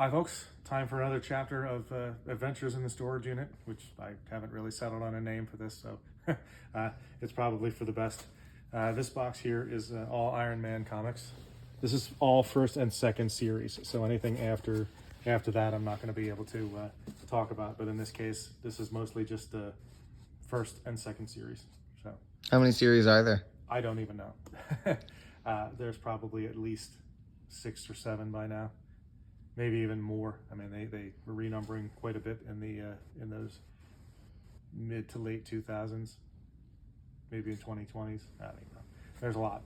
Hi folks, time for another chapter of Adventures in the Storage Unit, which I haven't really settled on a name for this, so it's probably for the best. This box here is all Iron Man comics. This is all first and second series, so anything after that I'm not going to be able to talk about, but in this case, this is mostly just the first and second series. So how many series are there? I don't even know. There's probably at least 6 or 7 by now. Maybe even more. I mean, they were renumbering quite a bit in the in those mid to late 2000s, maybe in 2020s. I don't even know. There's a lot.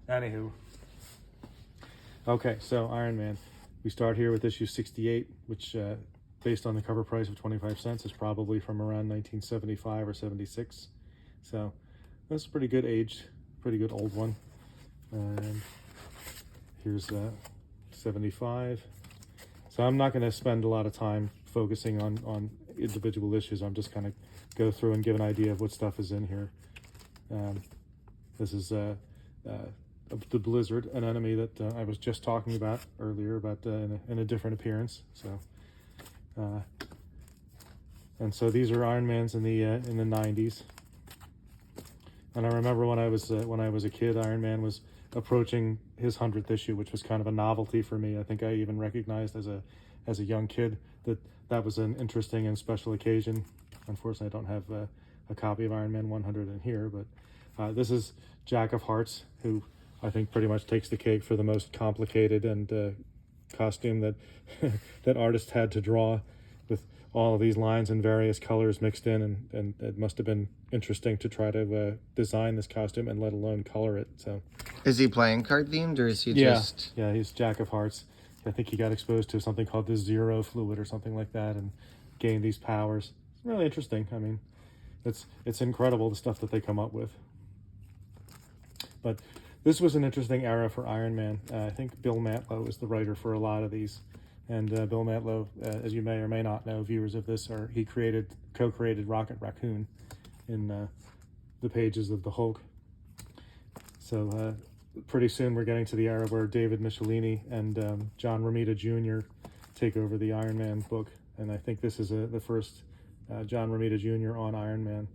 Anywho, okay, so Iron Man. We start here with issue 68, which, based on the cover price of 25 cents, is probably from around 1975 or 76. So that's a pretty good age, pretty good old one. And here's 75. So I'm not going to spend a lot of time focusing on individual issues. I'm just kind of go through and give an idea of what stuff is in here. This is the Blizzard, an enemy that I was just talking about earlier, about in a different appearance. So, and so these are Iron Mans in the 90s. And I remember when I was a kid, Iron Man was approaching his 100th issue, which was kind of a novelty for me. I think I even recognized as a young kid that was an interesting and special occasion. Unfortunately, I don't have a copy of Iron Man 100 in here, but this is Jack of Hearts, who I think pretty much takes the cake for the most complicated and costume that that artists had to draw, with all of these lines and various colors mixed in, and it must have been interesting to try to design this costume and let alone color it. So, is he playing card themed, or is he just? Yeah, he's Jack of Hearts. I think he got exposed to something called the Zero Fluid or something like that, and gained these powers. It's really interesting. I mean, it's incredible the stuff that they come up with. But this was an interesting era for Iron Man. I think Bill Mantlo is the writer for a lot of these. And Bill Mantlo, as you may or may not know, viewers of this, he co-created Rocket Raccoon in the pages of the Hulk. So pretty soon we're getting to the era where David Michelini and John Romita Jr. take over the Iron Man book. And I think this is the first John Romita Jr. on Iron Man.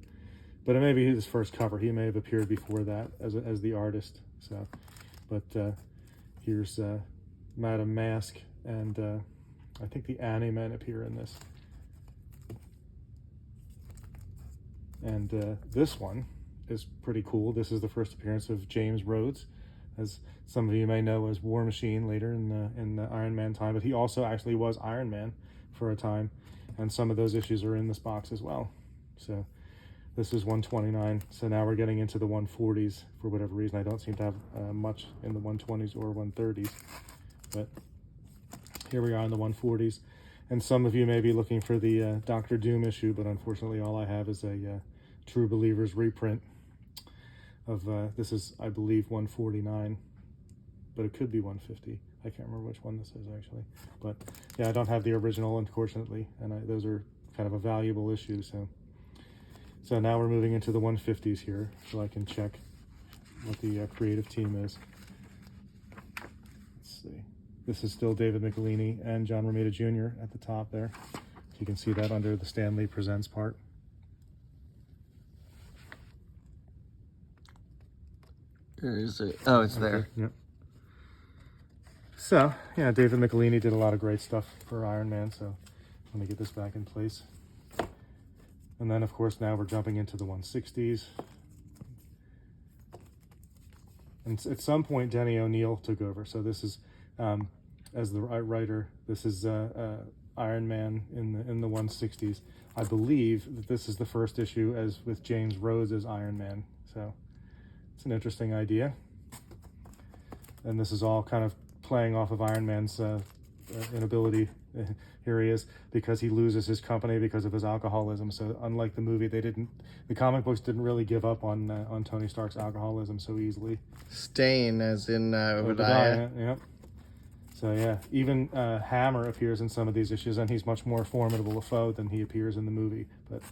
But it may be his first cover. He may have appeared before that as the artist. So, but here's Madame Mask. And I think the Annie-Men appear in this. And this one is pretty cool. This is the first appearance of James Rhodes, as some of you may know as War Machine later in the Iron Man time. But he also actually was Iron Man for a time, and some of those issues are in this box as well. So this is 129. So now we're getting into the 140s. For whatever reason, I don't seem to have much in the 120s or 130s, but here we are in the 140s. And some of you may be looking for the Doctor Doom issue, but unfortunately all I have is a True Believers reprint of, this is, I believe, 149, but it could be 150. I can't remember which one this is actually. But yeah, I don't have the original, unfortunately, and those are kind of a valuable issue. So now we're moving into the 150s here, so I can check what the creative team is. Let's see. This is still David Michelini and John Romita Jr. at the top there. So you can see that under the Stan Lee Presents part. Where is it? Oh, it's there. Yep. So, yeah, David Michelini did a lot of great stuff for Iron Man, so let me get this back in place. And then, of course, now we're jumping into the 160s. And at some point, Denny O'Neil took over. So this is, as the writer, this is Iron Man in the 160s. I believe that this is the first issue as with James Rhodes as Iron Man. So it's an interesting idea. And this is all kind of playing off of Iron Man's inability. Here he is, because he loses his company because of his alcoholism. So unlike the movie, the comic books didn't really give up on Tony Stark's alcoholism so easily. Stain, as in Obadiah. Yep. So yeah, even Hammer appears in some of these issues, and he's much more formidable a foe than he appears in the movie. But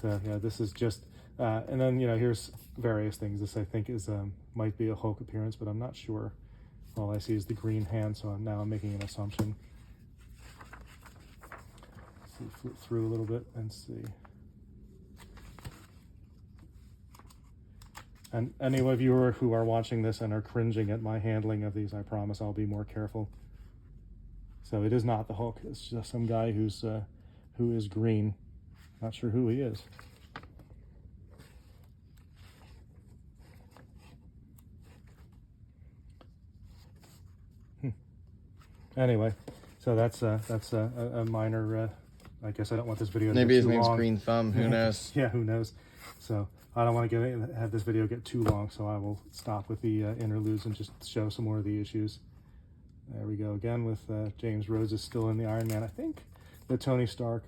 so yeah, this is just, and then here's various things. This I think is might be a Hulk appearance, but I'm not sure. All I see is the green hand, so now I'm making an assumption. Let's see, flip through a little bit and see. And any of you who are watching this and are cringing at my handling of these, I promise I'll be more careful. So it is not the Hulk. It's just some guy who is green. Not sure who he is. Anyway, so that's a minor. I guess I don't want this video to Maybe get his too name's long. Green Thumb. Who knows? Yeah, who knows? So I don't want to have this video get too long, so I will stop with the interludes and just show some more of the issues. There we go again with James Rhodes is still in the Iron Man. I think that Tony Stark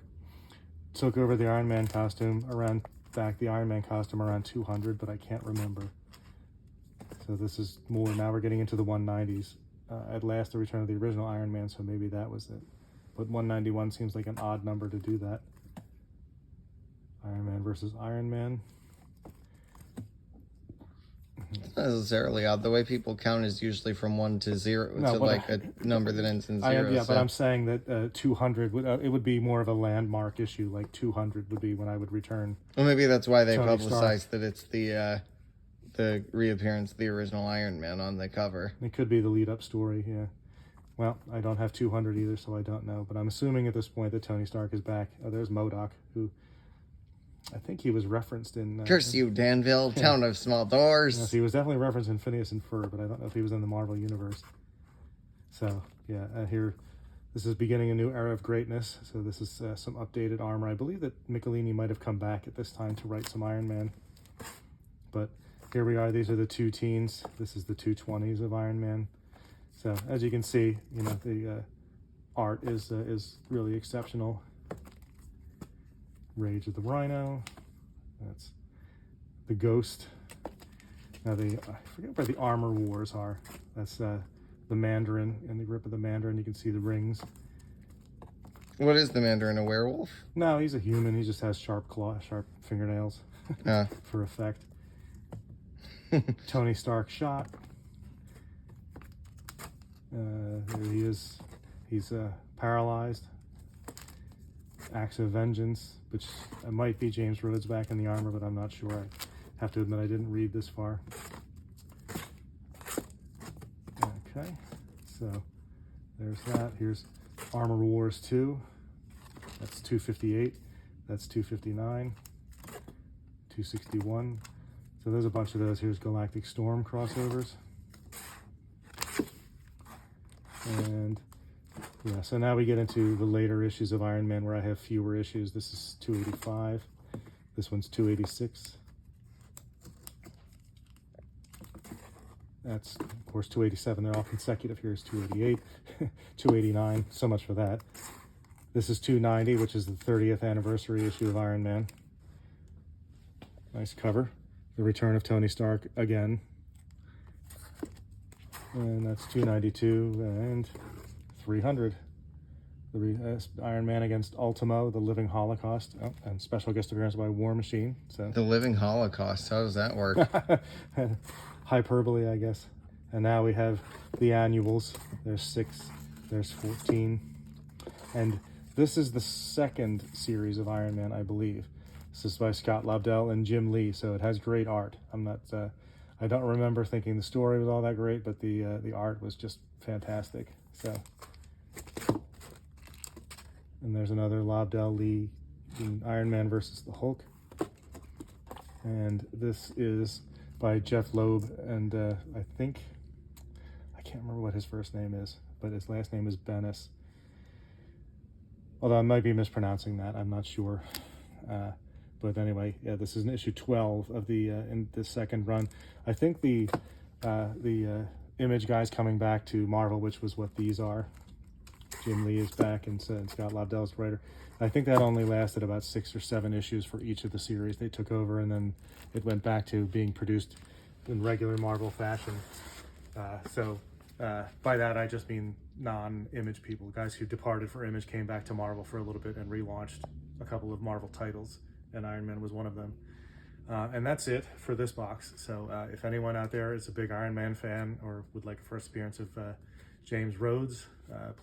took over the Iron Man costume around the Iron Man costume around 200, but I can't remember. So this is more, now we're getting into the 190s. At last, the return of the original Iron Man, so maybe that was it. But 191 seems like an odd number to do that. Iron Man versus Iron Man. It's not necessarily odd. The way people count is usually from 1 to 0 to like a number that ends in 0. Yeah, so. But I'm saying that 200 would it would be more of a landmark issue. Like 200 would be when I would return. Well, maybe that's why they Tony publicized that it's the reappearance of the original Iron Man on the cover. It could be the lead-up story. Yeah. Well, I don't have 200 either, so I don't know. But I'm assuming at this point that Tony Stark is back. Oh, there's MODOK, who I think he was referenced in... Curse you, Danville, town of small doors. Yes, he was definitely referenced in Phineas and Ferb, but I don't know if he was in the Marvel Universe. So, yeah, here, this is beginning a new era of greatness. So this is some updated armor. I believe that Michelini might have come back at this time to write some Iron Man. But here we are. These are the two teens. This is the 220s of Iron Man. So, as you can see, you know, the art is really exceptional. Rage of the Rhino. That's the Ghost. Now I forget where the Armor Wars are. That's the Mandarin, in the grip of the Mandarin. You can see the rings. What is the Mandarin, a werewolf? No, he's a human. He just has sharp fingernails for effect. Tony Stark shot. There he is. He's paralyzed. Axe of Vengeance, which might be James Rhodes back in the armor, but I'm not sure. I have to admit I didn't read this far. Okay, so there's that. Here's Armor Wars 2. That's 258. That's 259. 261. So there's a bunch of those. Here's Galactic Storm crossovers. And yeah, so now we get into the later issues of Iron Man where I have fewer issues. This is 285. This one's 286. That's, of course, 287. They're all consecutive. Here's 288, 289. So much for that. This is 290, which is the 30th anniversary issue of Iron Man. Nice cover. The return of Tony Stark again. And that's 292 and 300. The Iron Man against Ultimo, the Living Holocaust, and special guest appearance by War Machine. So the Living Holocaust. How does that work? Hyperbole, I guess. And now we have the annuals. There's 6. There's 14. And this is the second series of Iron Man, I believe. This is by Scott Lobdell and Jim Lee, so it has great art. I don't remember thinking the story was all that great, but the art was just fantastic. So, and there's another Lobdell Lee in Iron Man versus the Hulk, and this is by Jeff Loeb, and I can't remember what his first name is, but his last name is Bennis. Although I might be mispronouncing that, I'm not sure. But anyway, yeah, this is an issue 12 of in the second run. I think the Image guy's coming back to Marvel, which was what these are. Jim Lee is back, and Scott Lobdell's the writer. I think that only lasted about 6 or 7 issues for each of the series. They took over, and then it went back to being produced in regular Marvel fashion. By that, I just mean non-Image people. Guys who departed for Image came back to Marvel for a little bit and relaunched a couple of Marvel titles, and Iron Man was one of them. And that's it for this box. So if anyone out there is a big Iron Man fan or would like a first appearance of James Rhodes,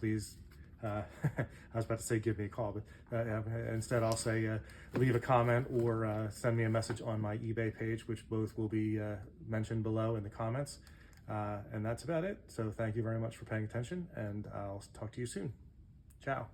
please, I was about to say give me a call, but instead I'll say leave a comment or send me a message on my eBay page, which both will be mentioned below in the comments. And that's about it. So thank you very much for paying attention, and I'll talk to you soon. Ciao.